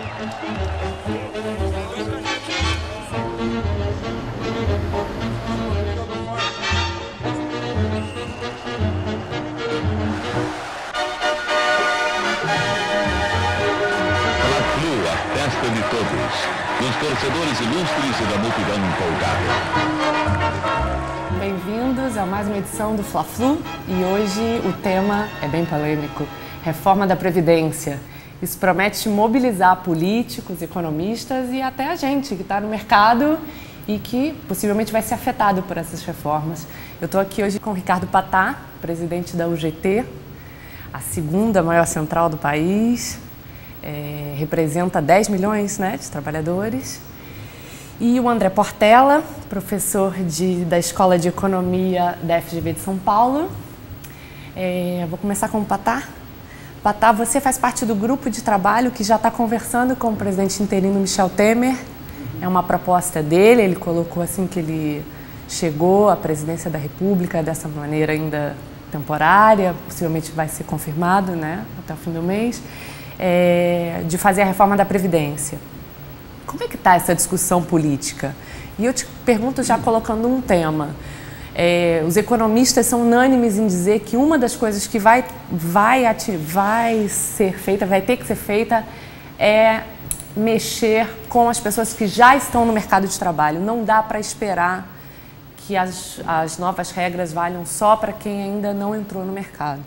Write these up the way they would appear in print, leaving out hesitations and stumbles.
De todos, dos torcedores ilustres e da multidão empolgada. Bem-vindos a mais uma edição do Fla-Flu e hoje o tema é bem polêmico: reforma da Previdência. Isso promete mobilizar políticos, economistas e até a gente que está no mercado e que possivelmente vai ser afetado por essas reformas. Eu estou aqui hoje com o Ricardo Patá, presidente da UGT, a segunda maior central do país. Representa 10 milhões, né, de trabalhadores. E o André Portela, professor da Escola de Economia da FGV de São Paulo. Vou começar com o Patá. Patá, você faz parte do grupo de trabalho que já está conversando com o presidente interino Michel Temer. É uma proposta dele, ele colocou assim que ele chegou à presidência da República dessa maneira ainda temporária, possivelmente vai ser confirmado, né, até o fim do mês. De fazer a reforma da Previdência. Como é que está essa discussão política? E eu te pergunto já colocando um tema. Os economistas são unânimes em dizer que uma das coisas que vai ser feita, vai ter que ser feita, é mexer com as pessoas que já estão no mercado de trabalho. Não dá para esperar que as novas regras valham só para quem ainda não entrou no mercado.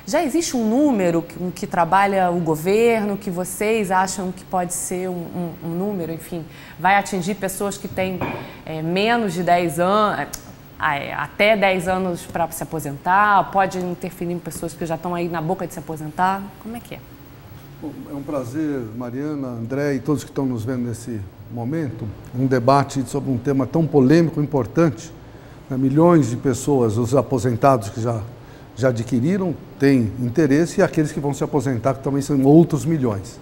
Já existe um número que trabalha o governo, que vocês acham que pode ser um número, enfim, vai atingir pessoas que têm menos de 10 anos, até 10 anos para se aposentar, pode interferir em pessoas que já estão aí na boca de se aposentar? Como é que é? Bom, é um prazer, Mariana, André e todos que estão nos vendo nesse momento, um debate sobre um tema tão polêmico e importante. Milhões de pessoas, os aposentados que já adquiriram, têm interesse, e aqueles que vão se aposentar, que também são outros milhões.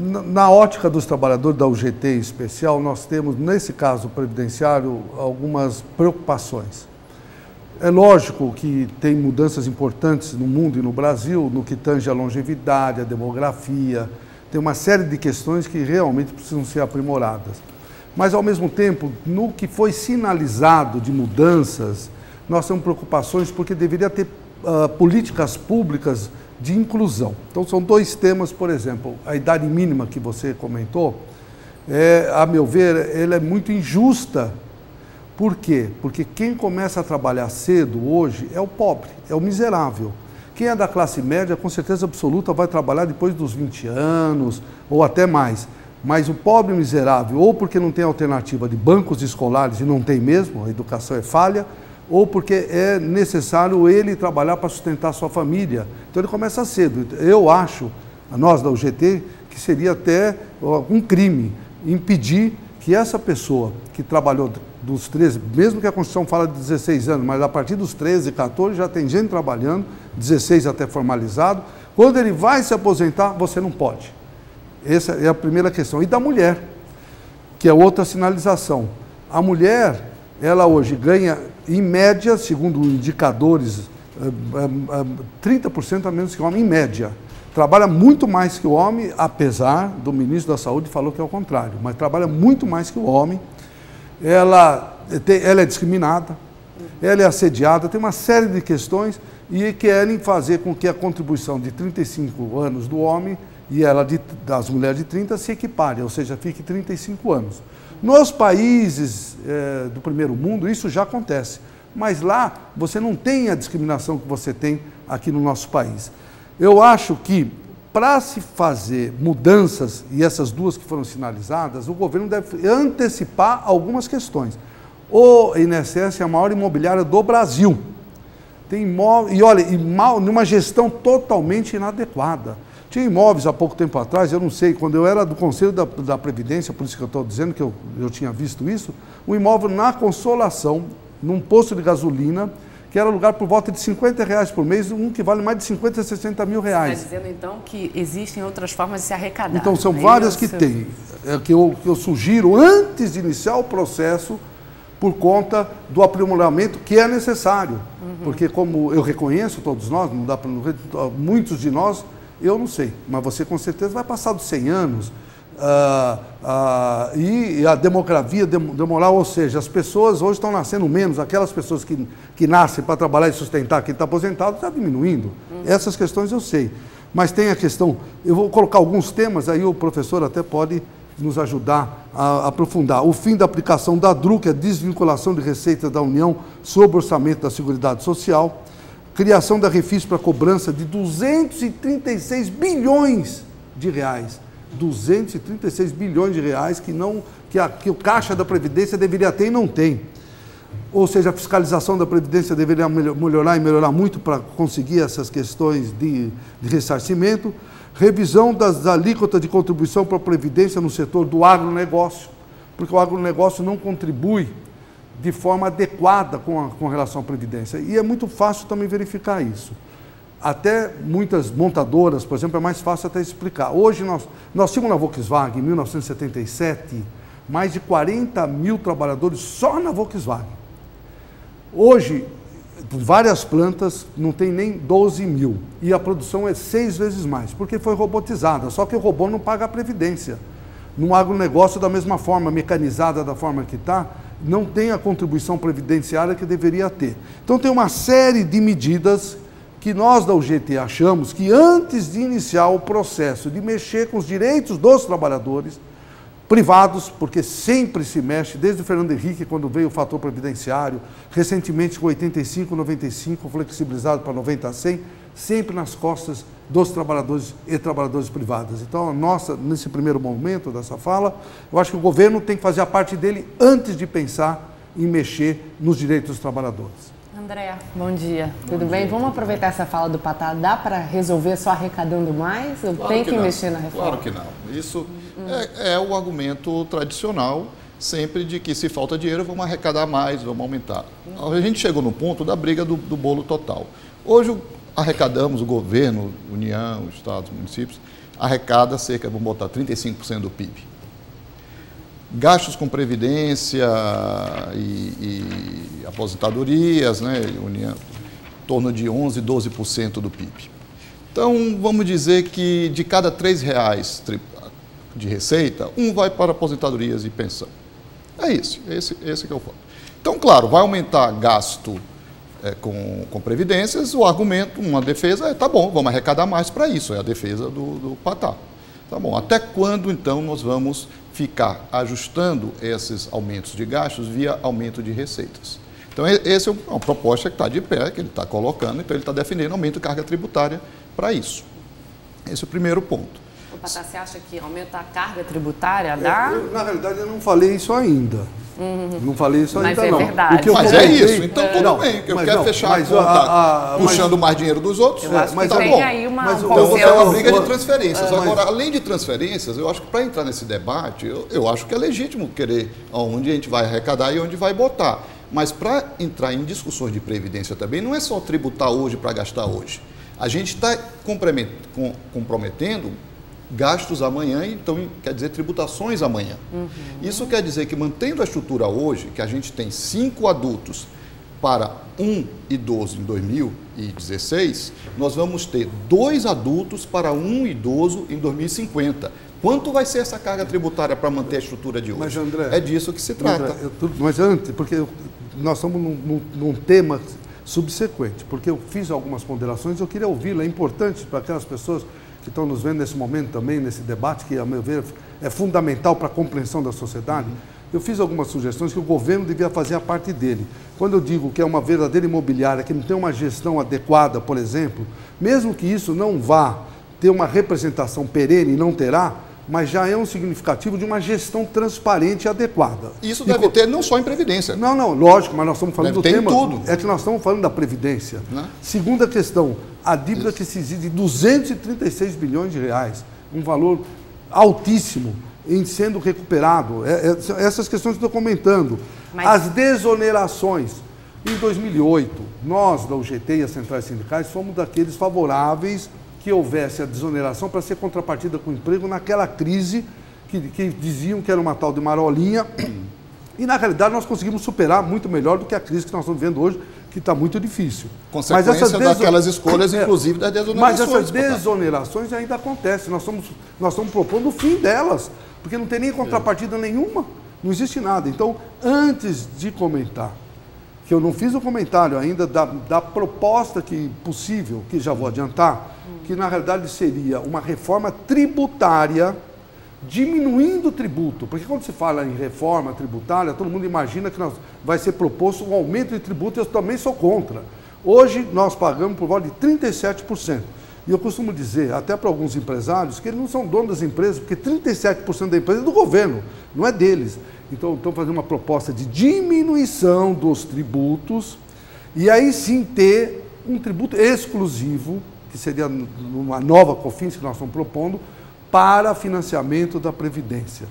Na ótica dos trabalhadores da UGT em especial, nós temos, nesse caso previdenciário, algumas preocupações. É lógico que tem mudanças importantes no mundo e no Brasil, no que tange a longevidade, a demografia, tem uma série de questões que realmente precisam ser aprimoradas. Mas, ao mesmo tempo, no que foi sinalizado de mudanças, nós temos preocupações porque deveria ter políticas públicas de inclusão. Então, são dois temas, por exemplo, a idade mínima que você comentou, a meu ver, ela é muito injusta. Por quê? Porque quem começa a trabalhar cedo hoje é o pobre, é o miserável. Quem é da classe média, com certeza absoluta, vai trabalhar depois dos 20 anos ou até mais. Mas o pobre miserável, ou porque não tem alternativa de bancos escolares, e não tem mesmo, a educação é falha, ou porque é necessário ele trabalhar para sustentar a sua família. Então ele começa cedo. Eu acho, nós da UGT, que seria até um crime impedir que essa pessoa que trabalhou dos 13, mesmo que a Constituição fala de 16 anos, mas a partir dos 13, 14 já tem gente trabalhando, 16 até formalizado, quando ele vai se aposentar, você não pode. Essa é a primeira questão. E da mulher, que é outra sinalização. A mulher, ela hoje ganha, em média, segundo indicadores, 30% a menos que o homem, em média. Trabalha muito mais que o homem, apesar do ministro da Saúde falou que é o contrário, mas trabalha muito mais que o homem. Ela é discriminada, ela é assediada, tem uma série de questões e querem fazer com que a contribuição de 35 anos do homem e ela das mulheres de 30 se equipare, ou seja, fique 35 anos. Nos países do primeiro mundo, isso já acontece, mas lá você não tem a discriminação que você tem aqui no nosso país. Eu acho que, para se fazer mudanças, e essas duas que foram sinalizadas, o governo deve antecipar algumas questões. O INSS é a maior imobiliária do Brasil. Tem imóveis, e olha, numa gestão totalmente inadequada. Tinha imóveis há pouco tempo atrás, eu não sei, quando eu era do Conselho da Previdência, por isso que eu estou dizendo que eu tinha visto isso, um imóvel na Consolação, num posto de gasolina, que era lugar por volta de R$50 por mês, um que vale mais de 50 a 60 mil reais. Você está dizendo, então, que existem outras formas de se arrecadar. Então, são várias que tem, que eu sugiro, antes de iniciar o processo, por conta do aprimoramento que é necessário. Porque, como eu reconheço, todos nós, não dá para muitos de nós, Eu não sei, mas você com certeza vai passar dos 100 anos e a demografia demorar, ou seja, as pessoas hoje estão nascendo menos, aquelas pessoas que nascem para trabalhar e sustentar quem está aposentado está diminuindo. Essas questões eu sei. Mas tem a questão, eu vou colocar alguns temas, aí o professor até pode nos ajudar a aprofundar. O fim da aplicação da DRU, que é a desvinculação de receitas da União sobre o orçamento da Seguridade Social. Criação da Refis para cobrança de 236 bilhões de reais. 236 bilhões de reais que o Caixa da Previdência deveria ter e não tem. Ou seja, a fiscalização da Previdência deveria melhorar e melhorar muito para conseguir essas questões de ressarcimento. Revisão das alíquotas de contribuição para a Previdência no setor do agronegócio, porque o agronegócio não contribui de forma adequada com relação à Previdência. E é muito fácil também verificar isso. Até muitas montadoras, por exemplo, é mais fácil até explicar. Hoje nós tínhamos na Volkswagen, em 1977, mais de 40 mil trabalhadores só na Volkswagen. Hoje, várias plantas não tem nem 12 mil e a produção é 6 vezes mais, porque foi robotizada, só que o robô não paga a Previdência. No agronegócio, da mesma forma, mecanizada da forma que está, não tem a contribuição previdenciária que deveria ter. Então tem uma série de medidas que nós da UGT achamos que antes de iniciar o processo de mexer com os direitos dos trabalhadores privados, porque sempre se mexe, desde o Fernando Henrique, quando veio o fator previdenciário, recentemente com 85, 95, flexibilizado para 90 a 100, sempre nas costas dos trabalhadores e trabalhadoras privadas. Então, nesse primeiro momento dessa fala, eu acho que o governo tem que fazer a parte dele antes de pensar em mexer nos direitos dos trabalhadores. André, bom dia. Tudo bem? Vamos aproveitar essa fala do Patá. Dá para resolver só arrecadando mais? Ou tem que mexer na reforma? Claro que não. Isso é o argumento tradicional, sempre de que se falta dinheiro, vamos arrecadar mais, vamos aumentar. A gente chegou no ponto da briga do bolo total. Hoje arrecadamos, o governo, União, Estados, municípios, arrecada cerca, vamos botar 35% do PIB. Gastos com previdência e aposentadorias, né, União, em torno de 11%, 12% do PIB. Então, vamos dizer que de cada R$3 de receita, vai para aposentadorias e pensão. É isso, esse que é o foco. Então, claro, vai aumentar gasto com previdências, o argumento, uma defesa tá bom, vamos arrecadar mais para isso, é a defesa do Patá. Tá bom, até quando, então, nós vamos ficar ajustando esses aumentos de gastos via aumento de receitas? Então, essa é uma proposta que está de pé, que ele está colocando, então ele está defendendo aumento de carga tributária para isso. Esse é o primeiro ponto. O Patá, você acha que aumentar a carga tributária dá? Na realidade, eu não falei isso ainda. Não falei isso ainda, não. Mas é verdade. Mas é isso, então tudo bem. Eu quero fechar a conta puxando mais dinheiro dos outros. Eu acho que tá tem bom. aí uma Então você é uma briga de transferências. Agora, além de transferências, eu acho que para entrar nesse debate, eu acho que é legítimo querer onde a gente vai arrecadar e onde vai botar. Mas para entrar em discussões de previdência também, não é só tributar hoje para gastar hoje. A gente está comprometendo gastos amanhã, então quer dizer tributações amanhã. Isso quer dizer que mantendo a estrutura hoje, que a gente tem 5 adultos para 1 idoso em 2016, nós vamos ter 2 adultos para 1 idoso em 2050. Quanto vai ser essa carga tributária para manter a estrutura de hoje? Mas, André, é disso que se trata. Mas antes, porque nós estamos num tema subsequente, porque eu fiz algumas ponderações, eu queria ouvi-la, é importante para aquelas pessoas que estão nos vendo nesse momento também, nesse debate, que, a meu ver, é fundamental para a compreensão da sociedade. Eu fiz algumas sugestões que o governo devia fazer a parte dele. Quando eu digo que é uma verdadeira imobiliária, que não tem uma gestão adequada, por exemplo, mesmo que isso não vá ter uma representação perene, não terá, mas já é um significativo de uma gestão transparente e adequada. Isso deve ter não só em Previdência. Não, lógico, mas nós estamos falando do tema. Tudo. É que nós estamos falando da Previdência. Segunda questão, a dívida que se exige de 236 bilhões de reais, um valor altíssimo em sendo recuperado. Essas questões que estou comentando. As desonerações. Em 2008, nós da UGT e as centrais sindicais fomos daqueles favoráveis que houvesse a desoneração para ser contrapartida com o emprego naquela crise que diziam que era uma tal de marolinha. E, na realidade, nós conseguimos superar muito melhor do que a crise que nós estamos vivendo hoje, que está muito difícil. Consequência daquelas escolhas, inclusive das desonerações. Mas essas desonerações ainda acontecem. Nós estamos propondo o fim delas, porque não tem nem contrapartida nenhuma, não existe nada. Então, antes de comentar, que eu não fiz o comentário ainda da proposta possível, que já vou adiantar, que na realidade seria uma reforma tributária, diminuindo o tributo, porque quando se fala em reforma tributária, todo mundo imagina que vai ser proposto um aumento de tributo, e eu também sou contra. Hoje nós pagamos por volta de 37%. E eu costumo dizer, até para alguns empresários, que eles não são donos das empresas, porque 37% da empresa é do governo, não é deles. Então, estão fazendo uma proposta de diminuição dos tributos, e aí sim ter um tributo exclusivo, que seria uma nova COFINS que nós estamos propondo, para financiamento da Previdência.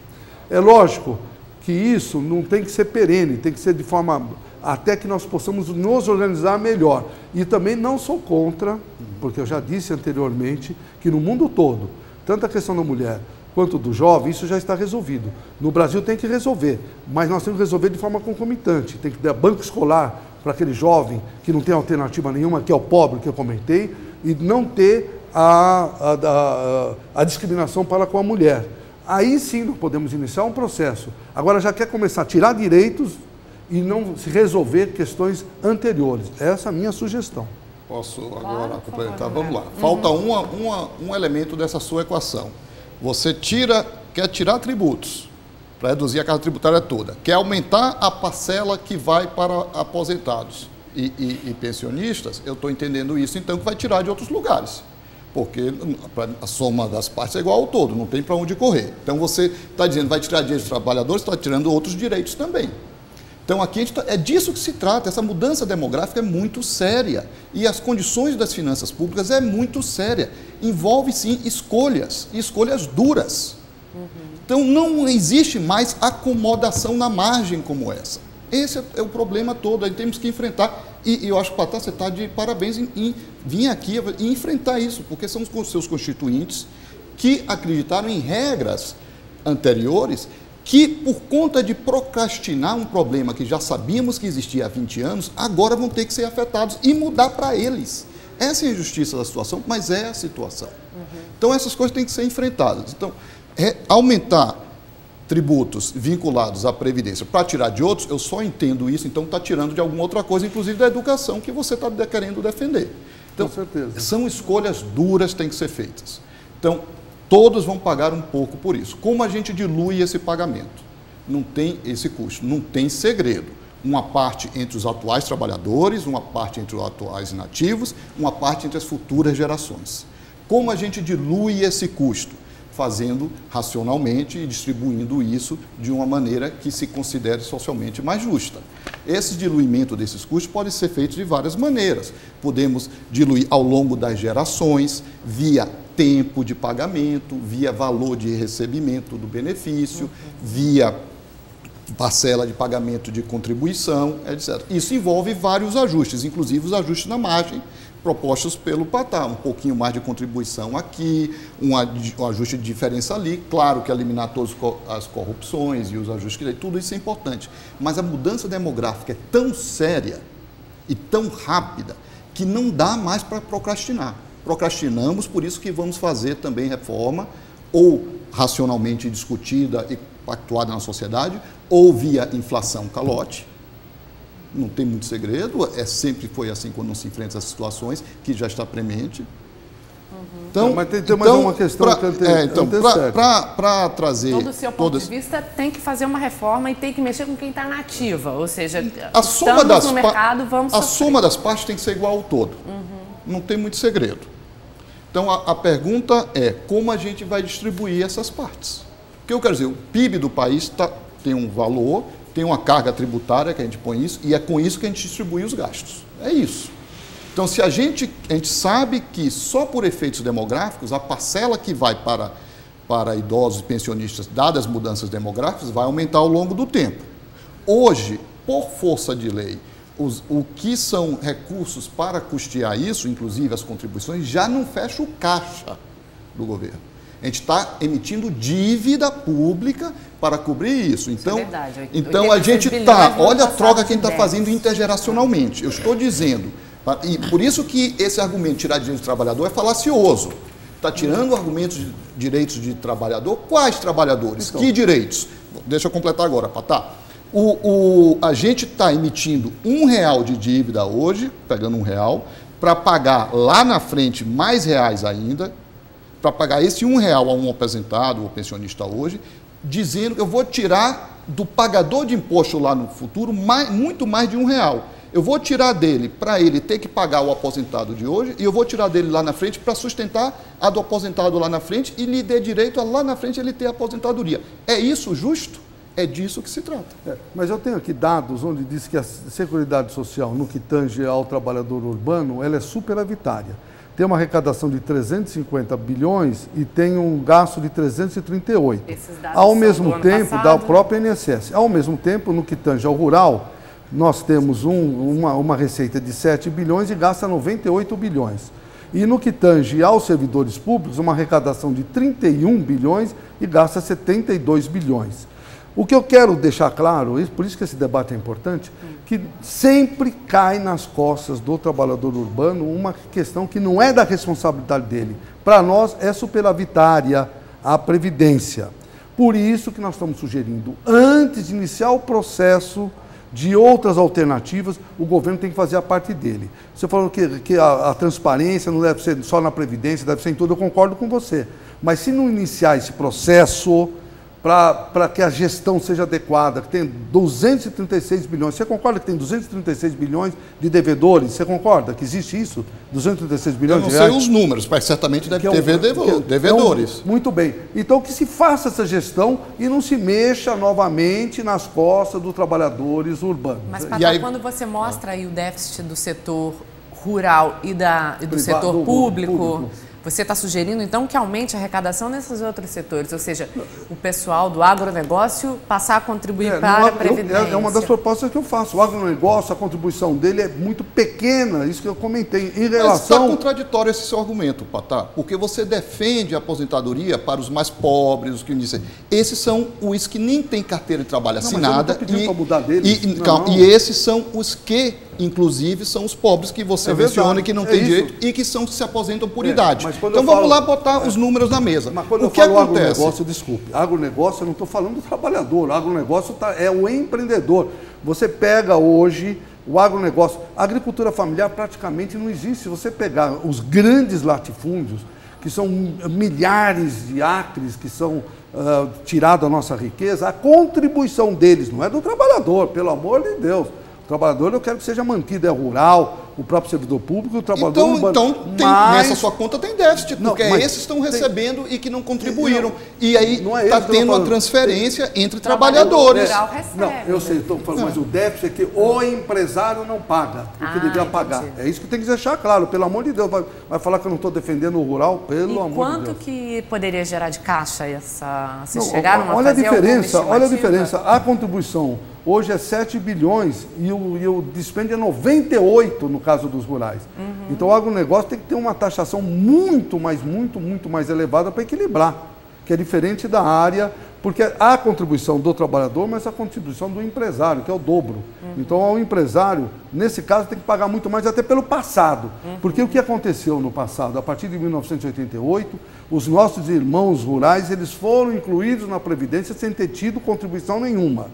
É lógico que isso não tem que ser perene, tem que ser de forma até que nós possamos nos organizar melhor. E também não sou contra, porque eu já disse anteriormente, que no mundo todo, tanto a questão da mulher quanto do jovem, isso já está resolvido. No Brasil tem que resolver, mas nós temos que resolver de forma concomitante. Tem que dar banco escolar para aquele jovem que não tem alternativa nenhuma, que é o pobre que eu comentei, e não ter a discriminação para com a mulher. Aí sim nós podemos iniciar um processo. Agora já quer começar a tirar direitos e não se resolver questões anteriores. Essa é a minha sugestão. Posso agora complementar? Vamos lá. Falta um elemento dessa sua equação. Você quer tirar tributos para reduzir a carga tributária toda, quer aumentar a parcela que vai para aposentados e pensionistas, eu estou entendendo isso, então que vai tirar de outros lugares. Porque a soma das partes é igual ao todo, não tem para onde correr. Então você está dizendo, vai tirar direitos dos trabalhadores, está tirando outros direitos também. Então aqui é disso que se trata, essa mudança demográfica é muito séria. E as condições das finanças públicas é muito séria. Envolve sim escolhas, e escolhas duras. Então não existe mais acomodação na margem como essa. Esse é o problema todo, aí temos que enfrentar. E eu acho que Patá, você está de parabéns em vir aqui e enfrentar isso, porque são os seus constituintes que acreditaram em regras anteriores que, por conta de procrastinar um problema que já sabíamos que existia há 20 anos, agora vão ter que ser afetados e mudar para eles. Essa é a injustiça da situação, mas é a situação. Então, essas coisas têm que ser enfrentadas. Então, aumentar tributos vinculados à Previdência para tirar de outros, eu só entendo isso, então está tirando de alguma outra coisa, inclusive da educação, que você está querendo defender. Então, com certeza. São escolhas duras que têm que ser feitas. Então, todos vão pagar um pouco por isso. Como a gente dilui esse pagamento? Não tem esse custo, não tem segredo. Uma parte entre os atuais trabalhadores, uma parte entre os atuais inativos, uma parte entre as futuras gerações. Como a gente dilui esse custo? Fazendo racionalmente e distribuindo isso de uma maneira que se considere socialmente mais justa. Esse diluimento desses custos pode ser feito de várias maneiras. Podemos diluir ao longo das gerações, via tempo de pagamento, via valor de recebimento do benefício, via parcela de pagamento de contribuição, etc. Isso envolve vários ajustes, inclusive os ajustes na margem, propostos pelo Patá, um pouquinho mais de contribuição aqui, um ajuste de diferença ali, claro que eliminar todas as corrupções e os ajustes, tudo isso é importante, mas a mudança demográfica é tão séria e tão rápida que não dá mais para procrastinar. Procrastinamos, por isso que vamos fazer também reforma, ou racionalmente discutida e pactuada na sociedade, ou via inflação calote. Não tem muito segredo, sempre foi assim quando não se enfrenta essas situações, que já está premente. Então, mas tem mais uma questão para trazer... Todo o seu ponto de vista tem que fazer uma reforma e tem que mexer com quem está na ativa, ou seja, a soma das no mercado, vamos a soma das partes tem que ser igual ao todo. Não tem muito segredo. Então, a pergunta é como a gente vai distribuir essas partes. O que eu quero dizer, o PIB do país tem um valor, tem uma carga tributária que a gente põe isso, e é com isso que a gente distribui os gastos. É isso. Então, se a gente sabe que só por efeitos demográficos, a parcela que vai para idosos e pensionistas, dadas as mudanças demográficas, vai aumentar ao longo do tempo. Hoje, por força de lei, o que são recursos para custear isso, inclusive as contribuições, já não fecha o caixa do governo. A gente está emitindo dívida pública para cobrir isso. Então, é verdade. então a gente está, olha a troca que a gente está fazendo intergeracionalmente. Eu estou dizendo, e por isso que esse argumento de tirar direitos do trabalhador é falacioso. Está tirando argumentos de direitos de trabalhador. Quais trabalhadores? Então, que direitos? Deixa eu completar agora, Patá. A gente está emitindo R$1 de dívida hoje, pegando R$1, para pagar lá na frente mais reais ainda, para pagar esse R$1 a um aposentado ou pensionista hoje, dizendo que eu vou tirar do pagador de imposto lá no futuro muito mais de R$1. Eu vou tirar dele para ele ter que pagar o aposentado de hoje e eu vou tirar dele lá na frente para sustentar a do aposentado lá na frente e lhe dê direito a lá na frente ele ter a aposentadoria. É isso justo? É disso que se trata. Mas eu tenho aqui dados onde diz que a Seguridade Social, no que tange ao trabalhador urbano, ela é superavitária. Tem uma arrecadação de 350 bilhões e tem um gasto de 338. Esses dados ao mesmo tempo, passado, da própria INSS. Ao mesmo tempo, no que tange ao rural, nós temos uma receita de 7 bilhões e gasta 98 bilhões. E no que tange aos servidores públicos, uma arrecadação de 31 bilhões e gasta 72 bilhões. O que eu quero deixar claro, por isso que esse debate é importante, que sempre cai nas costas do trabalhador urbano uma questão que não é da responsabilidade dele. Para nós é superavitária a Previdência. Por isso que nós estamos sugerindo, antes de iniciar o processo de outras alternativas, o governo tem que fazer a parte dele. Você falou que a transparência não deve ser só na Previdência, deve ser em tudo, eu concordo com você. Mas se não iniciar esse processo para que a gestão seja adequada, que tem 236 bilhões, você concorda que tem 236 bilhões de devedores? Você concorda que existe isso? 236 bilhões de reais? Eu não sei os números, mas certamente deve ter devedores. Então, muito bem. Então que se faça essa gestão e não se mexa novamente nas costas dos trabalhadores urbanos. Mas, Patá, quando você mostra aí o déficit do setor rural e do setor público, você está sugerindo, então, que aumente a arrecadação nesses outros setores, ou seja, o pessoal do agronegócio passar a contribuir para a Previdência? É uma das propostas que eu faço. O agronegócio, a contribuição dele é muito pequena, isso que eu comentei. Em relação... Mas está contraditório esse seu argumento, Patá, porque você defende a aposentadoria para os mais pobres, os que dizem. Esses são os que nem têm carteira de trabalho assinada. E esses são os que, inclusive, são os pobres que você menciona que não têm direito e que se aposentam por idade. Então vamos lá botar os números na mesa. Mas quando eu falo agronegócio, desculpe, agronegócio eu não estou falando do trabalhador, o agronegócio é o empreendedor. Você pega hoje o agronegócio, a agricultura familiar praticamente não existe. Se você pegar os grandes latifúndios, que são milhares de acres que são tirados da nossa riqueza, a contribuição deles não é do trabalhador, pelo amor de Deus. O trabalhador eu quero que seja mantido, é rural, o próprio servidor público, o trabalhador urbano. Então nessa sua conta tem déficit, porque esses estão recebendo e que não contribuíram. E aí está tendo uma transferência entre trabalhadores. Não, eu sei, estou falando, mas o déficit é que o empresário não paga o que deveria pagar. É isso que tem que deixar claro, pelo amor de Deus. Vai falar que eu não estou defendendo o rural, pelo amor de Deus. Quanto que poderia gerar de caixa essa... Vocês chegaram a fazer olha a diferença. A contribuição hoje é 7 bilhões e o dispêndio é 98 no caso dos rurais. Então o agronegócio tem que ter uma taxação muito mais elevada para equilibrar, que é diferente da área, porque há a contribuição do trabalhador, mas a contribuição do empresário, que é o dobro. Então o empresário, nesse caso, tem que pagar muito mais até pelo passado. Porque o que aconteceu no passado, a partir de 1988, os nossos irmãos rurais, eles foram incluídos na Previdência sem ter tido contribuição nenhuma.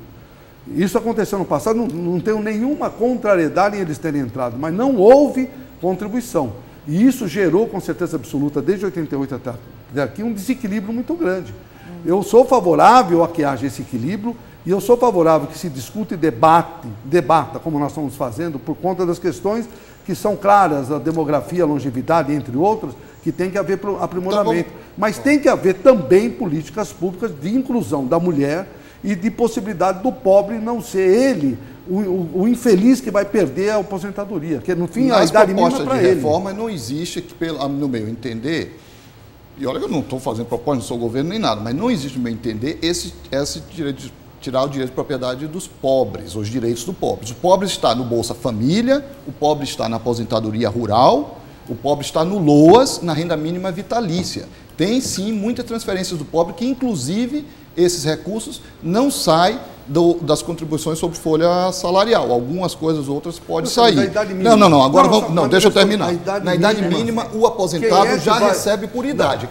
Isso aconteceu no passado, não tenho nenhuma contrariedade em eles terem entrado, mas não houve contribuição. E isso gerou, com certeza absoluta, desde 88 até aqui, um desequilíbrio muito grande. Eu sou favorável a que haja esse equilíbrio e eu sou favorável que se discuta e debata, como nós estamos fazendo, por conta das questões que são claras, a demografia, a longevidade, entre outras, que tem que haver aprimoramento. Mas tem que haver também políticas públicas de inclusão da mulher e de possibilidade do pobre não ser ele o infeliz que vai perder a aposentadoria, que no fim a idade mínima para ele. Nas propostas de reforma não existe, no meu entender, e olha que eu não estou fazendo proposta, não sou governo nem nada, mas não existe, no meu entender, esse direito de tirar o direito de propriedade dos pobres, os direitos do pobre. O pobre está no Bolsa Família, o pobre está na aposentadoria rural, o pobre está no LOAS, na renda mínima vitalícia. Tem sim muitas transferências do pobre que, inclusive, esses recursos não saem das contribuições sobre folha salarial. Algumas coisas, outras podem sair. Não. Agora deixa eu terminar. Na idade mínima, o aposentado já recebe por idade.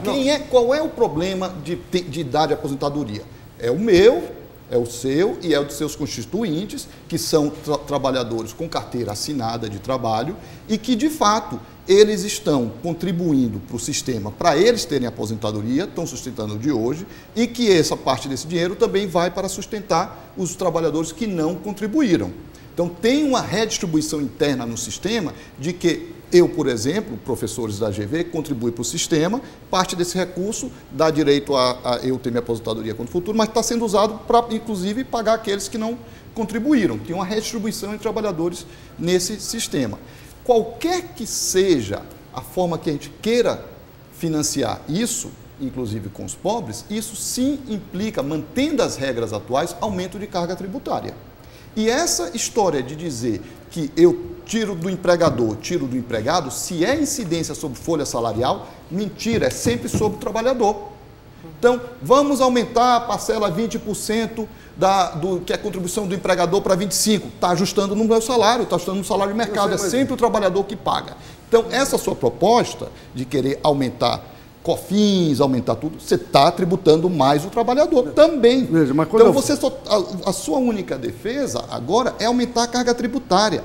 Qual é o problema de idade de aposentadoria? É o meu, é o seu e é o dos seus constituintes, que são trabalhadores com carteira assinada de trabalho e que, de fato, eles estão contribuindo para o sistema, para eles terem aposentadoria, estão sustentando o de hoje, e que essa parte desse dinheiro também vai para sustentar os trabalhadores que não contribuíram. Então, tem uma redistribuição interna no sistema de que eu, por exemplo, professores da GV, contribuem para o sistema, parte desse recurso dá direito a eu ter minha aposentadoria quando futuro, mas está sendo usado para, inclusive, pagar aqueles que não contribuíram. Tem uma redistribuição entre trabalhadores nesse sistema. Qualquer que seja a forma que a gente queira financiar isso, inclusive com os pobres, isso sim implica, mantendo as regras atuais, aumento de carga tributária. E essa história de dizer que eu tiro do empregador, tiro do empregado, se é incidência sobre folha salarial, mentira, é sempre sobre o trabalhador. Então, vamos aumentar a parcela 20% que é a contribuição do empregador para 25%. Está ajustando no meu salário, está ajustando no salário de mercado, é sempre o trabalhador que paga. Então, essa sua proposta de querer aumentar COFINS, aumentar tudo, você está tributando mais o trabalhador também. Veja, mas então, a sua única defesa agora é aumentar a carga tributária.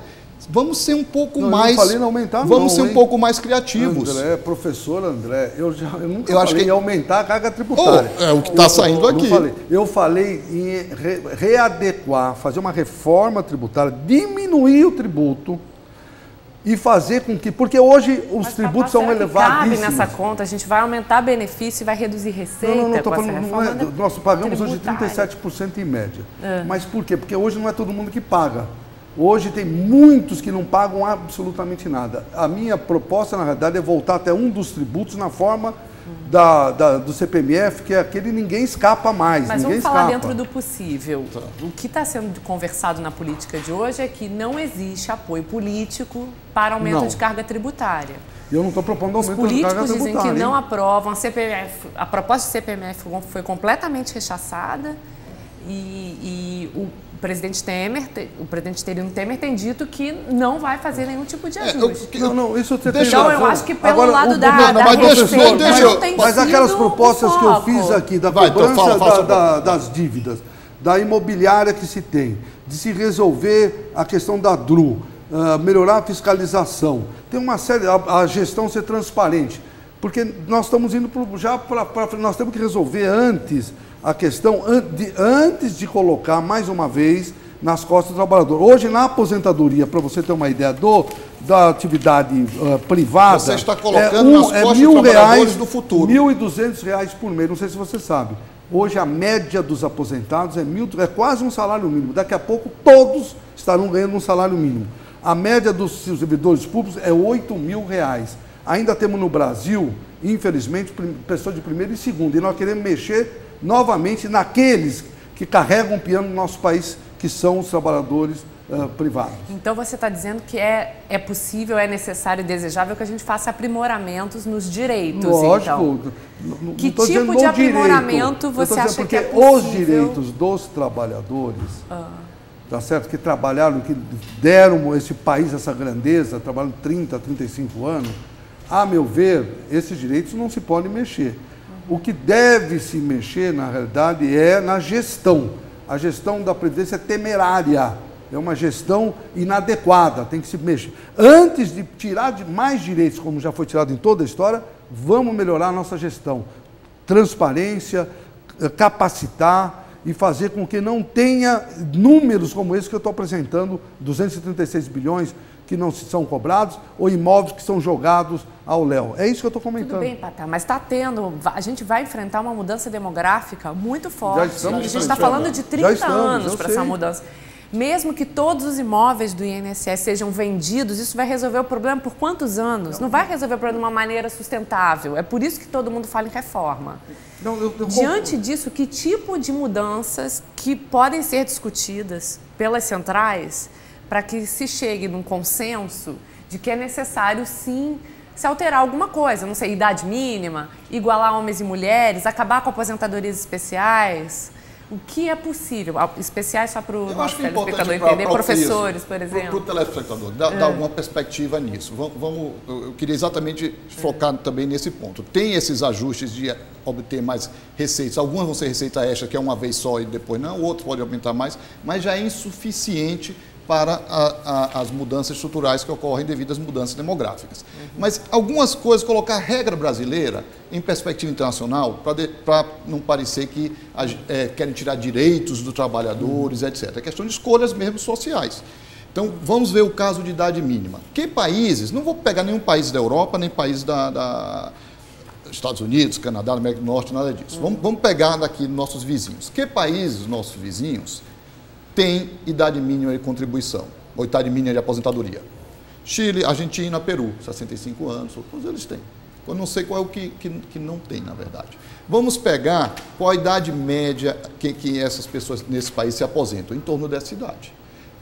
Vamos ser um pouco mais. Eu não falei em aumentar, vamos ser um pouco mais criativos. André, professor André, eu nunca falei em aumentar a carga tributária. É o que está saindo aqui. Eu falei em readequar, fazer uma reforma tributária, diminuir o tributo e fazer com que... Porque hoje os tributos são elevadíssimos. Cabe nessa conta, a gente vai aumentar benefício e vai reduzir receita com essa reforma. Nós pagamos hoje 37% em média. Mas por quê? Porque hoje não é todo mundo que paga. Hoje tem muitos que não pagam absolutamente nada. A minha proposta, na realidade, é voltar até um dos tributos na forma do CPMF, que é aquele ninguém escapa mais. Mas ninguém vamos falar escapa. dentro do possível. O que está sendo conversado na política de hoje é que não existe apoio político para aumento de carga tributária. Eu não estou propondo aumento de carga tributária. Os políticos dizem que não aprovam. A proposta do CPMF foi completamente rechaçada e o presidente interino Temer tem dito que não vai fazer nenhum tipo de ajuste. Isso você tem razão. Eu acho que pelo lado da receita não tem sido. Mas aquelas propostas que eu fiz aqui, da cobrança das dívidas, da imobiliária que se tem, de se resolver a questão da DRU, melhorar a fiscalização, tem uma série, a gestão ser transparente, porque nós estamos indo nós temos que resolver antes a questão antes de colocar, mais uma vez, nas costas do trabalhador. Hoje, na aposentadoria, para você ter uma ideia da atividade privada... Você está colocando nas costas dos trabalhadores do futuro. R$ 1.200 por mês, não sei se você sabe. Hoje, a média dos aposentados é quase um salário mínimo. Daqui a pouco, todos estarão ganhando um salário mínimo. A média dos servidores públicos é R$ 8.000. Ainda temos no Brasil, infelizmente, pessoas de primeiro e segundo. E nós queremos mexer novamente naqueles que carregam o piano no nosso país, que são os trabalhadores privados. Então você está dizendo que é possível, é necessário e desejável que a gente faça aprimoramentos nos direitos. Lógico. Então. Que tipo de aprimoramento você acha que é possível? Os direitos dos trabalhadores, tá certo? Que trabalharam, que deram esse país essa grandeza, trabalham 30, 35 anos, a meu ver, esses direitos não se podem mexer. O que deve se mexer, na realidade, é na gestão. A gestão da Previdência é temerária, é uma gestão inadequada, tem que se mexer. Antes de tirar mais direitos, como já foi tirado em toda a história, vamos melhorar a nossa gestão. Transparência, capacitar e fazer com que não tenha números como esse que eu estou apresentando, 236 bilhões que não são cobrados, ou imóveis que são jogados ao léu. É isso que eu estou comentando. Tudo bem, Patá, mas está tendo... A gente vai enfrentar uma mudança demográfica muito forte. A gente está falando de 30 anos para essa mudança. Mesmo que todos os imóveis do INSS sejam vendidos, isso vai resolver o problema por quantos anos? Não vai resolver o problema de uma maneira sustentável. É por isso que todo mundo fala em reforma. Diante disso, que tipo de mudanças que podem ser discutidas pelas centrais para que se chegue num consenso de que é necessário, sim, se alterar alguma coisa, não sei, idade mínima, igualar homens e mulheres, acabar com aposentadorias especiais. O que é possível? Especiais só para o nosso telespectador entender, professores, por exemplo. Para o telespectador, dar alguma perspectiva nisso. Eu queria exatamente focar também nesse ponto. Tem esses ajustes de obter mais receitas. Algumas vão ser receita extra, que é uma vez só e depois não. Outros podem aumentar mais, mas já é insuficiente para as mudanças estruturais que ocorrem devido às mudanças demográficas. Mas algumas coisas, colocar a regra brasileira em perspectiva internacional, para não parecer que querem tirar direitos dos trabalhadores, etc. É questão de escolhas mesmo sociais. Então, vamos ver o caso de idade mínima. Que países, não vou pegar nenhum país da Europa, nem país da Estados Unidos, Canadá, América do Norte, nada disso. Vamos pegar daqui nossos vizinhos. Que países, nossos vizinhos, tem idade mínima de contribuição, ou idade mínima de aposentadoria? Chile, Argentina, Peru, 65 anos, todos eles têm. Eu não sei qual é o que não tem, na verdade. Vamos pegar qual a idade média que essas pessoas nesse país se aposentam, em torno dessa idade.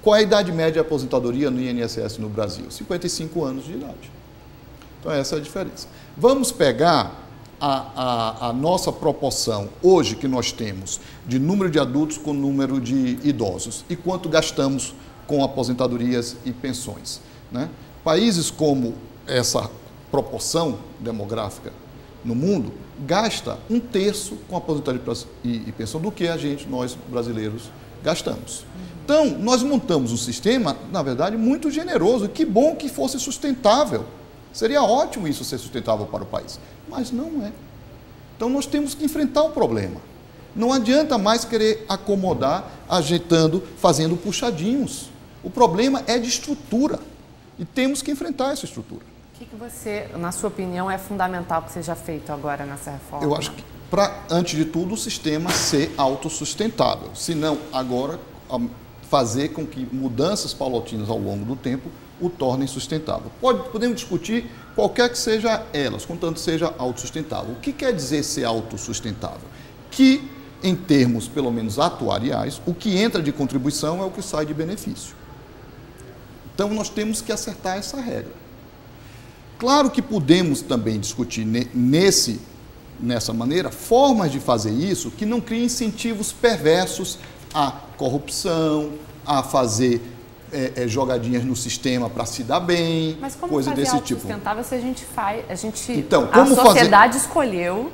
Qual é a idade média de aposentadoria no INSS no Brasil? 55 anos de idade. Então, essa é a diferença. Vamos pegar a nossa proporção hoje que nós temos de número de adultos com número de idosos e quanto gastamos com aposentadorias e pensões, né? Países como essa proporção demográfica no mundo gasta 1/3 com aposentadoria e pensão do que nós brasileiros, gastamos. Então, nós montamos um sistema, na verdade, muito generoso. Que bom que fosse sustentável. Seria ótimo isso ser sustentável para o país, mas não é. Então, nós temos que enfrentar o problema. Não adianta mais querer acomodar, ajeitando, fazendo puxadinhos. O problema é de estrutura e temos que enfrentar essa estrutura. O que você, na sua opinião, é fundamental que seja feito agora nessa reforma? Eu acho que, antes de tudo, o sistema ser autossustentável. Se não, agora, fazer com que mudanças paulatinas ao longo do tempo o tornem sustentável. Podemos discutir qualquer que seja elas, contanto seja autossustentável. O que quer dizer ser autossustentável? Que, em termos, pelo menos atuariais, o que entra de contribuição é o que sai de benefício. Então, nós temos que acertar essa regra. Claro que podemos também discutir nessa maneira formas de fazer isso que não criem incentivos perversos à corrupção, a fazer jogadinhas no sistema para se dar bem, mas como coisa fazer desse tipo. Sustentável se a gente faz, então, a sociedade escolheu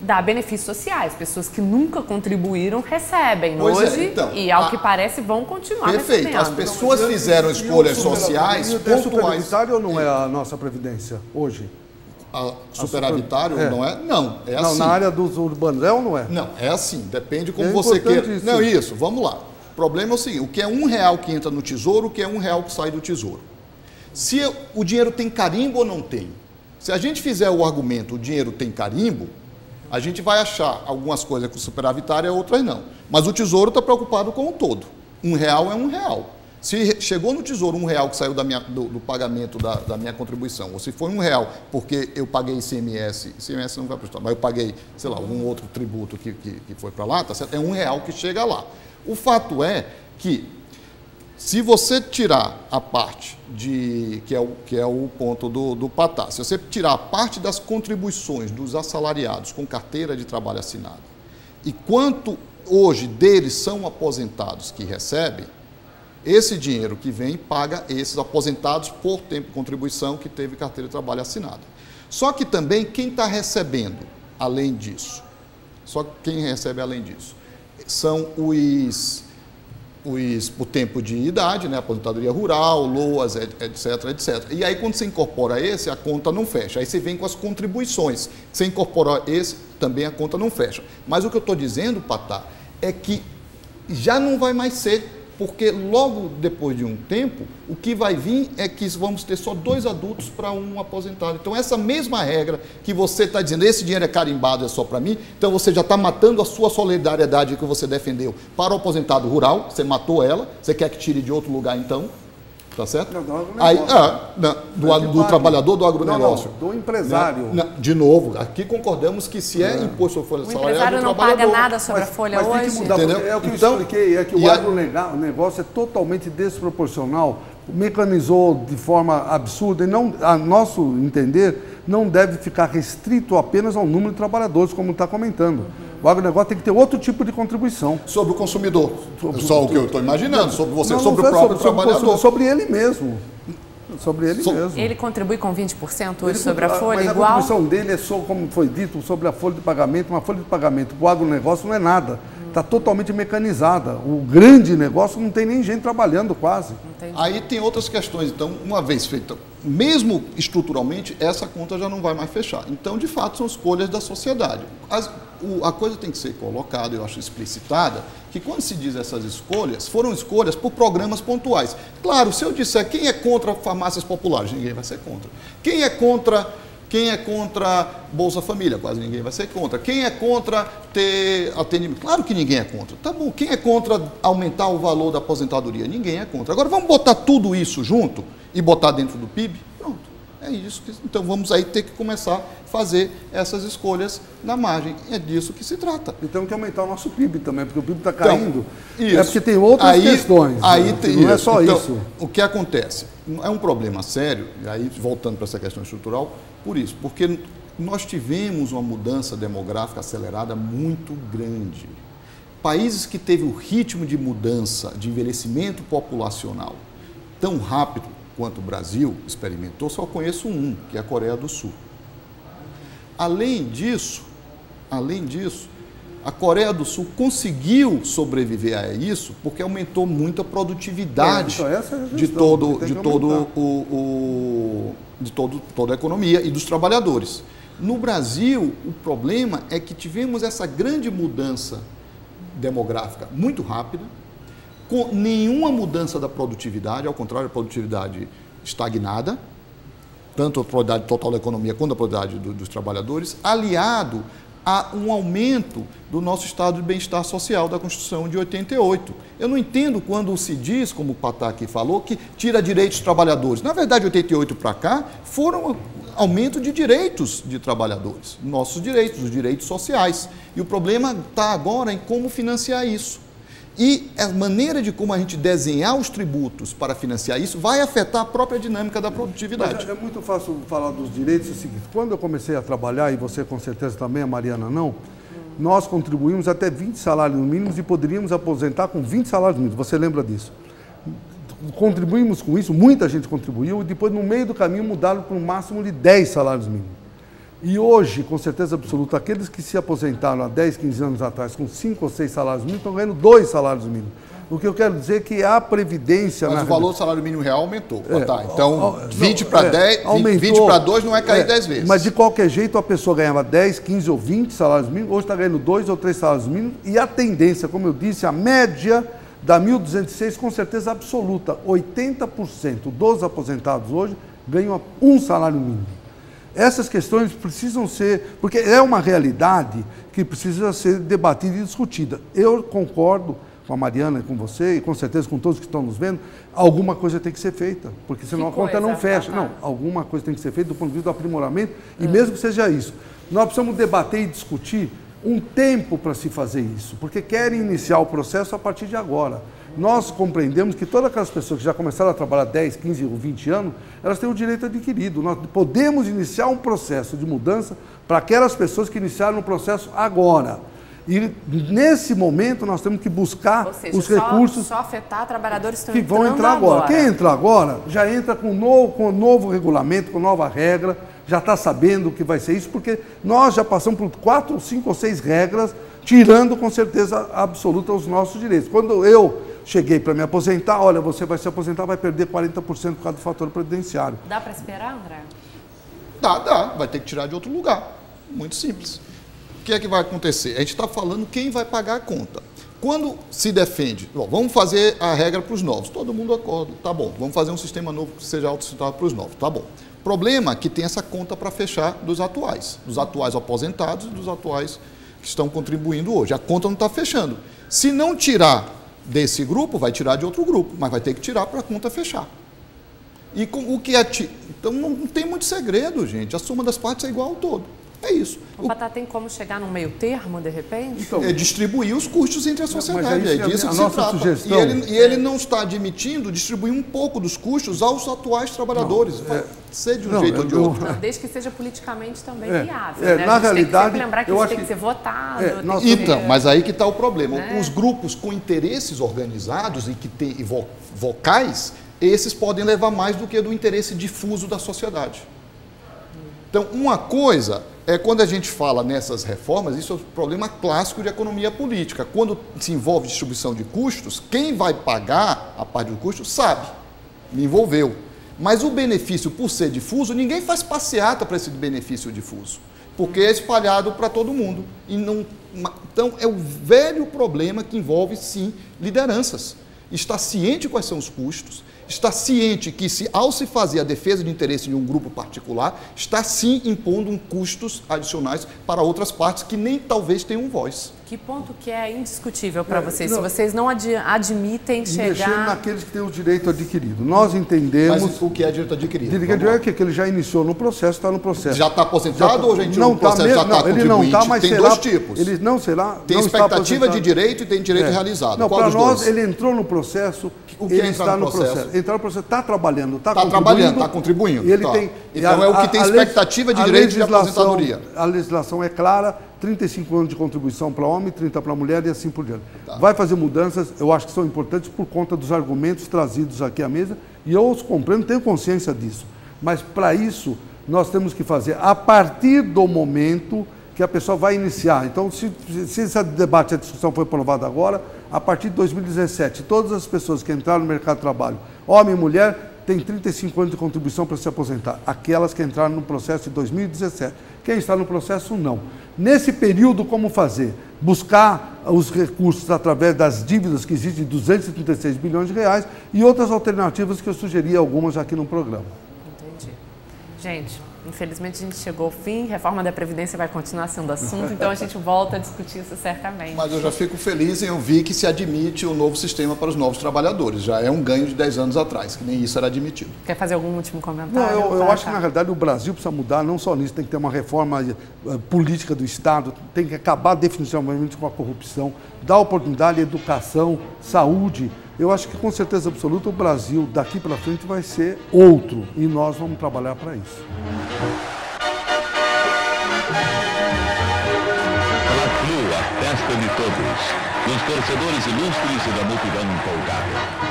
dar benefícios sociais, pessoas que nunca contribuíram recebem hoje e ao que parece vão continuar recebendo. Perfeito, as pessoas fizeram escolhas sociais pontuais. Superavitário ou não é a nossa previdência hoje? Superavitário não é? Não, é assim. Não, na área dos urbanos é ou não é? Não, é assim, depende como você queira. Isso. Não, isso, vamos lá. O problema é o seguinte, o que é R$1 que entra no tesouro, o que é R$1 que sai do tesouro. Se o dinheiro tem carimbo ou não tem? Se a gente fizer o argumento, o dinheiro tem carimbo, a gente vai achar algumas coisas com superavitária, outras não. Mas o tesouro está preocupado com o todo. R$1 é R$1. Se chegou no tesouro R$1 que saiu do pagamento da minha contribuição, ou se foi R$1 porque eu paguei ICMS não vai prestar, mas eu paguei, sei lá, algum outro tributo que foi para lá, tá certo? É R$1 que chega lá. O fato é que, se você tirar a parte que é o ponto do PATÁ, se você tirar a parte das contribuições dos assalariados com carteira de trabalho assinada e quanto hoje deles são aposentados que recebem, esse dinheiro que vem paga esses aposentados por tempo de contribuição que teve carteira de trabalho assinada. Só que também quem está recebendo além disso, são os por tempo de idade, né, aposentadoria rural, LOAS, etc. E aí, quando você incorpora esse, a conta não fecha. Aí você vem com as contribuições. Você incorpora esse, também a conta não fecha. Mas o que eu estou dizendo, Patá, é que já não vai mais ser, porque logo depois de um tempo, o que vai vir é que vamos ter só 2 adultos para um aposentado. Então, essa mesma regra que você está dizendo, esse dinheiro é carimbado, é só para mim, então você já está matando a sua solidariedade que você defendeu para o aposentado rural, você matou ela, você quer que tire de outro lugar então, tá certo? Do trabalhador do agronegócio. Não, do empresário. De novo, aqui concordamos que se é imposto sobre folha salarial, o empresário não paga nada sobre a folha hoje. Tem que mudar, é o que eu expliquei, é que o agronegócio é totalmente desproporcional mecanizou de forma absurda e não, a nosso entender, não deve ficar restrito apenas ao número de trabalhadores, como está comentando. O agronegócio tem que ter outro tipo de contribuição. Sobre o consumidor. Só o que eu estou imaginando, sobre você, Não, sobre não o próprio trabalhador. Sobre ele mesmo. Sobre ele mesmo. Ele contribui com 20% hoje sobre a folha, mas igual? a contribuição dele é só, como foi dito, sobre a folha de pagamento. Uma folha de pagamento para o agronegócio não é nada. Está totalmente mecanizada. O grande negócio não tem nem gente trabalhando quase. Entendi. Aí tem outras questões. Então, uma vez feita, mesmo estruturalmente, essa conta já não vai mais fechar. Então, de fato, são escolhas da sociedade. A coisa tem que ser colocada, eu acho explicitada, que quando se diz essas escolhas, foram escolhas por programas pontuais. Claro, se eu disser quem é contra farmácias populares, ninguém vai ser contra. Quem é contra Bolsa Família? Quase ninguém vai ser contra. Quem é contra ter atendimento? Claro que ninguém é contra. Tá bom. Quem é contra aumentar o valor da aposentadoria? Ninguém é contra. Agora, vamos botar tudo isso junto e botar dentro do PIB? Pronto. É isso. Então, vamos aí ter que começar a fazer essas escolhas na margem. É disso que se trata. E temos que aumentar o nosso PIB também, porque o PIB está caindo. Então, é porque tem outras questões. Aí tem não é só então, isso. O que acontece? É um problema sério, e aí voltando para essa questão estrutural, por isso, porque nós tivemos uma mudança demográfica acelerada muito grande. Países que teve o ritmo de mudança, de envelhecimento populacional tão rápido quanto o Brasil experimentou, só conheço um, que é a Coreia do Sul. Além disso, a Coreia do Sul conseguiu sobreviver a isso porque aumentou muito a produtividade toda a economia e dos trabalhadores. No Brasil, o problema é que tivemos essa grande mudança demográfica muito rápida, com nenhuma mudança da produtividade, ao contrário, a produtividade estagnada, tanto a produtividade total da economia quanto a produtividade dos trabalhadores, aliado a um aumento do nosso estado de bem-estar social da Constituição de 88. Eu não entendo quando se diz, como o Patá aqui falou, que tira direitos dos trabalhadores. Na verdade, 88 para cá, foram aumento de direitos de trabalhadores, nossos direitos, os direitos sociais. E o problema está agora em como financiar isso. E a maneira de como a gente desenhar os tributos para financiar isso vai afetar a própria dinâmica da produtividade. Mas é muito fácil falar dos direitos. É o seguinte, quando eu comecei a trabalhar, e você com certeza também, a Mariana não, nós contribuímos até 20 salários mínimos e poderíamos aposentar com 20 salários mínimos. Você lembra disso? Contribuímos com isso, muita gente contribuiu, e depois no meio do caminho mudaram para um máximo de 10 salários mínimos. E hoje, com certeza absoluta, aqueles que se aposentaram há 10, 15 anos atrás com 5 ou 6 salários mínimos estão ganhando 2 salários mínimos. O que eu quero dizer é que a Previdência... Mas o valor do salário mínimo real aumentou. Então, 20 para 10, aumentou, 20 para 2 não é cair 10 vezes. Mas de qualquer jeito, a pessoa ganhava 10, 15 ou 20 salários mínimos, hoje está ganhando 2 ou 3 salários mínimos, e a tendência, como eu disse, a média da 1.206, com certeza absoluta, 80% dos aposentados hoje ganham 1 salário mínimo. Essas questões precisam ser, porque é uma realidade que precisa ser debatida e discutida. Eu concordo com a Mariana e com você, e com certeza com todos que estão nos vendo, alguma coisa tem que ser feita, porque senão a conta não fecha. Não, alguma coisa tem que ser feita do ponto de vista do aprimoramento, e mesmo que seja isso. Nós precisamos debater e discutir um tempo para se fazer isso, porque querem iniciar o processo a partir de agora. Nós compreendemos que todas aquelas pessoas que já começaram a trabalhar 10, 15 ou 20 anos, elas têm o direito adquirido. Nós podemos iniciar um processo de mudança para aquelas pessoas que iniciaram o processo agora. E nesse momento nós temos que buscar os recursos só afetar trabalhadores que vão entrar agora. Quem entrar agora já entra com um novo regulamento, com nova regra, já está sabendo o que vai ser isso, porque nós já passamos por 4, 5 ou 6 regras, tirando com certeza absoluta os nossos direitos. Quando eu cheguei para me aposentar, olha, você vai se aposentar, vai perder 40% por causa do fator previdenciário. Dá para esperar, André? Dá. Vai ter que tirar de outro lugar. Muito simples. O que é que vai acontecer? A gente está falando quem vai pagar a conta. Quando se defende, vamos fazer a regra para os novos, todo mundo acorda, tá bom, vamos fazer um sistema novo que seja autossustentável para os novos, tá bom. Problema é que tem essa conta para fechar dos atuais aposentados e dos atuais que estão contribuindo hoje. A conta não está fechando. Se não tirar desse grupo, vai tirar de outro grupo, mas vai ter que tirar para a conta fechar. E com o que é... Então não tem muito segredo, gente. A soma das partes é igual ao todo. É isso. O Patá tem como chegar num meio termo, de repente? Então, É distribuir os custos entre a sociedade. Mas É disso a que nossa se trata. sugestão... E ele não está admitindo distribuir um pouco dos custos aos atuais trabalhadores. Vai ser de um jeito ou de outro. Não, desde que seja politicamente também viável. Né? Na realidade, tem que lembrar que isso tem que ser votado. Então, mas aí que está o problema. Os grupos com interesses organizados e que têm vocais, esses podem levar mais do que do interesse difuso da sociedade. Então, uma coisa é quando a gente fala nessas reformas, isso é um problema clássico de economia política. Quando se envolve distribuição de custos, quem vai pagar a parte do custo sabe, me envolveu. Mas o benefício, por ser difuso, ninguém faz passeata para esse benefício difuso, porque é espalhado para todo mundo. Então, é o velho problema que envolve, sim, lideranças. Está ciente quais são os custos, está ciente que, ao se fazer a defesa de interesse de um grupo particular, está sim impondo custos adicionais para outras partes que nem talvez tenham voz. Que ponto que é indiscutível para vocês? Se vocês não admitem chegar... Mexendo naqueles que têm o direito adquirido. Nós entendemos... Mas o que é direito adquirido? Direito é que ele já iniciou no processo, está no processo. Já está aposentado ou já entrou não no processo, já está contribuinte? Ele não está, mas tem dois tipos. Ele não, sei lá... Tem expectativa de direito e tem direito realizado. Não, qual para dos nós, dois? ele entrou no processo, O que ele é está no processo. Entrar no processo, está trabalhando, está contribuindo. Está contribuindo. Ele tá. tem, então é o que tem expectativa de direito de aposentadoria. A legislação é clara, 35 anos de contribuição para homem, 30 para mulher e assim por diante. Tá. Vai fazer mudanças, eu acho que são importantes por conta dos argumentos trazidos aqui à mesa, e eu os compreendo, tenho consciência disso. Mas para isso, nós temos que fazer a partir do momento que a pessoa vai iniciar. Então, se esse debate, a discussão foi aprovada agora, a partir de 2017, todas as pessoas que entraram no mercado de trabalho, homem e mulher, têm 35 anos de contribuição para se aposentar. Aquelas que entraram no processo de 2017. Quem está no processo, não. Nesse período, como fazer? Buscar os recursos através das dívidas que existem de 236 bilhões de reais e outras alternativas que eu sugeri algumas aqui no programa. Entendi. Gente, infelizmente a gente chegou ao fim, reforma da Previdência vai continuar sendo assunto, então a gente volta a discutir isso certamente. Mas eu já fico feliz em ouvir que se admite o novo sistema para os novos trabalhadores. Já é um ganho de 10 anos atrás, que nem isso era admitido. Quer fazer algum último comentário? Não, eu acho que na realidade o Brasil precisa mudar, não só nisso, tem que ter uma reforma política do Estado, tem que acabar definitivamente com a corrupção, dar oportunidade à educação, saúde. Eu acho que com certeza absoluta o Brasil daqui para frente vai ser outro e nós vamos trabalhar para isso. Fla-Flu, a festa de todos. Dos torcedores ilustres e da multidão empolgada.